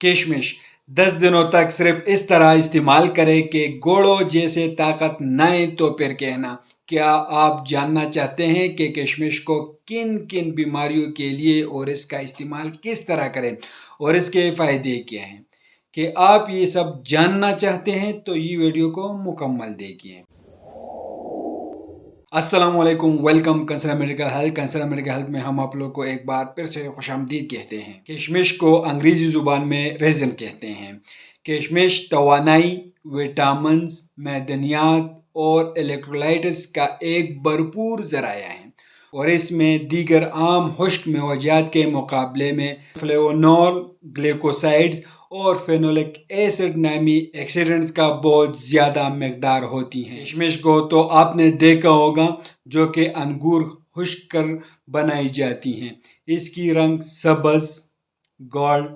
किशमिश 10 दिनों तक सिर्फ इस तरह इस्तेमाल करें कि घोड़ों जैसे ताकत न आए तो फिर कहना। क्या आप जानना चाहते हैं कि किशमिश को किन किन बीमारियों के लिए और इसका इस्तेमाल किस तरह करें और इसके फायदे क्या हैं? कि आप ये सब जानना चाहते हैं तो ये वीडियो को मुकम्मल देखिए। अस्सलाम वालेकुम, welcome concern medical health. Concern medical health में हम आप लोग को एक बार फिर से खुशामदीद कहते हैं। किशमिश को अंग्रेजी जुबान में रेजिन कहते हैं। किशमिश तवानाई, विटामिन्स, मैदनियात और इलेक्ट्रोलाइट्स का एक भरपूर ज़राया है और इसमें दीगर आम खुश्क मेवाजात के मुकाबले में फ्लेवोनॉल, ग्लूकोसाइड्स और फेनोलिक एसिड नामी एक्सीडेंट्स का बहुत ज़्यादा मकदार होती हैं। किशमिश को तो आपने देखा होगा जो कि अंगूर खुश्क कर बनाई जाती हैं। इसकी रंग सब्ज, गोल्ड,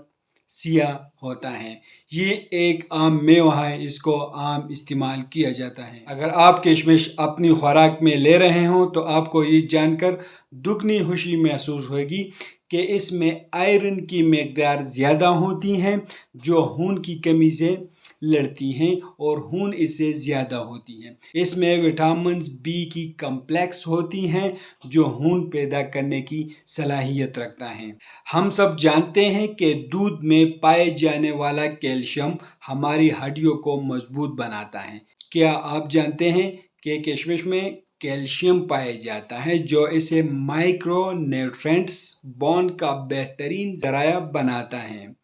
सियाह होता है। ये एक आम मेवा है, इसको आम इस्तेमाल किया जाता है। अगर आप किशमिश अपनी खुराक में ले रहे हो तो आपको ये जानकर दुगनी खुशी महसूस होगी कि इसमें आयरन की मकदार ज़्यादा होती हैं जो खून की कमी से लड़ती हैं और खून इससे ज़्यादा होती हैं। इसमें विटामिन बी की कम्प्लेक्स होती हैं जो खून पैदा करने की सलाहियत रखता है। हम सब जानते हैं कि दूध में पाए जाने वाला कैल्शियम हमारी हड्डियों को मजबूत बनाता है। क्या आप जानते हैं कि किशमिश में कैल्शियम पाया जाता है जो इसे माइक्रो न्यूट्रिएंट्स बॉन्ड का बेहतरीन जराया बनाता है।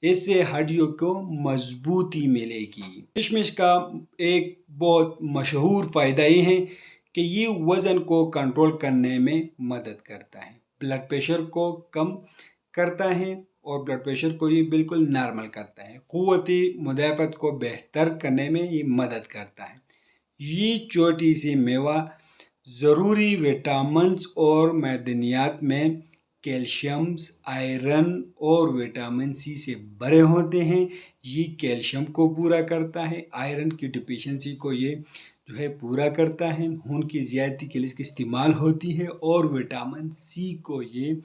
इससे हड्डियों को मजबूती मिलेगी। किशमिश का एक बहुत मशहूर फ़ायदा ये है कि ये वज़न को कंट्रोल करने में मदद करता है, ब्लड प्रेशर को कम करता है और ब्लड प्रेशर को ये बिल्कुल नॉर्मल करता है। क़ुव्वती मुदाफ़त को बेहतर करने में ये मदद करता है। ये छोटी सी मेवा ज़रूरी विटामिन्स और मैदनियात में कैल्शियम्स, आयरन और विटामिन सी से भरे होते हैं। ये कैल्शियम को पूरा करता है, आयरन की डिफिशियंसी को ये जो है पूरा करता है, खून की ज़्यादती के लिए इसकी इस्तेमाल होती है और विटामिन सी को ये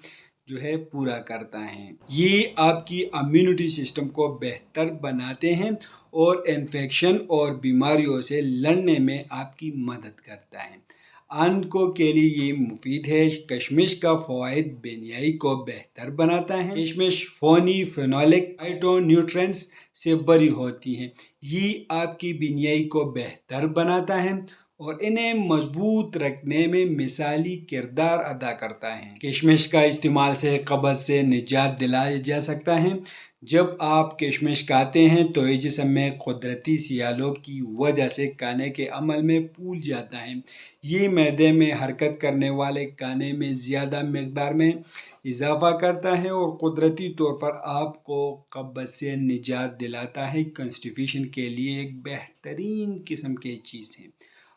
जो है पूरा करता है। ये आपकी इम्यूनिटी सिस्टम को बेहतर बनाते हैं और इन्फेक्शन और बीमारियों से लड़ने में आपकी मदद करता है। आंतों के लिए ये मुफीद है। किशमिश का फ़वाइद बेनियाई को बेहतर बनाता है। किशमिश फोनी फेनोलिक फाइटोन्यूट्रिएंट्स से भरी होती है। ये आपकी बेनियाई को बेहतर बनाता है और इन्हें मजबूत रखने में मिसाली किरदार अदा करता है। किशमिश का इस्तेमाल से कब्ज़ से निजात दिलाया जा सकता है। जब आप किशमिश खाते हैं तो ये जिस्म में कुदरती सियालों की वजह से खाने के अमल में फूल जाता है। ये मैदे में हरकत करने वाले खाने में ज़्यादा मकदार में इजाफा करता है और कुदरती तौर पर आपको कब्ज़ से निजात दिलाता है। कॉन्स्टिपेशन के लिए एक बेहतरीन किस्म की चीज़ है।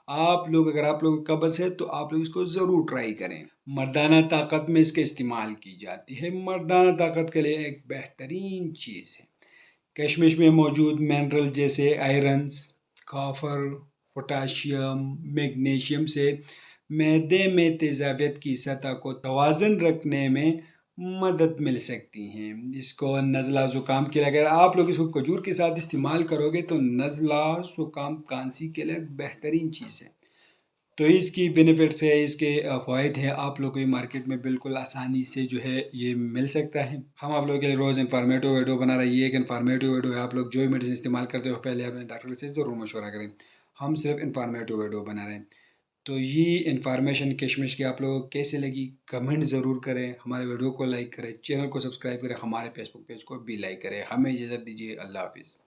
अगर आप लोग कब्ज़ है तो आप लोग इसको ज़रूर ट्राई करें। मर्दाना ताकत में इसका इस्तेमाल की जाती है। मर्दाना ताकत के लिए एक बेहतरीन चीज़ है। किशमिश में मौजूद मिनरल जैसे आयरन्स, कॉपर, पोटाशियम, मैग्नीशियम से मैदे में तेज़ाबियत की सतह को तवाज़न रखने में मदद मिल सकती है। इसको नज़ला ज़ुकाम के लिए अगर आप लोग इसको खजूर के साथ इस्तेमाल करोगे तो नज़ला ज़ुकाम खांसी के लिए बेहतरीन चीज़ है। तो इसकी बेनिफिट्स है, इसके फ़वाइद हैं, आप लोग को ये मार्केट में बिल्कुल आसानी से जो है ये मिल सकता है। हम आप लोगों के लिए रोज़ इन्फॉर्मेटिव वीडियो बना रहे हैं। ये एक इन्फॉर्मेटिव वीडियो है। आप लोग जो भी मेडिसिन इस्तेमाल करते हो पहले अपने डॉक्टर से ज़रूर मशवरा करें। हम सिर्फ इन्फॉर्मेटिव वीडियो बना रहे हैं। तो ये इन्फॉर्मेशन किशमिश की आप लोगों को कैसे लगी कमेंट ज़रूर करें, हमारे वीडियो को लाइक करें, चैनल को सब्सक्राइब करें, हमारे फेसबुक पेज को भी लाइक करें। हमें इजाज़त दीजिए। अल्लाह हाफिज़।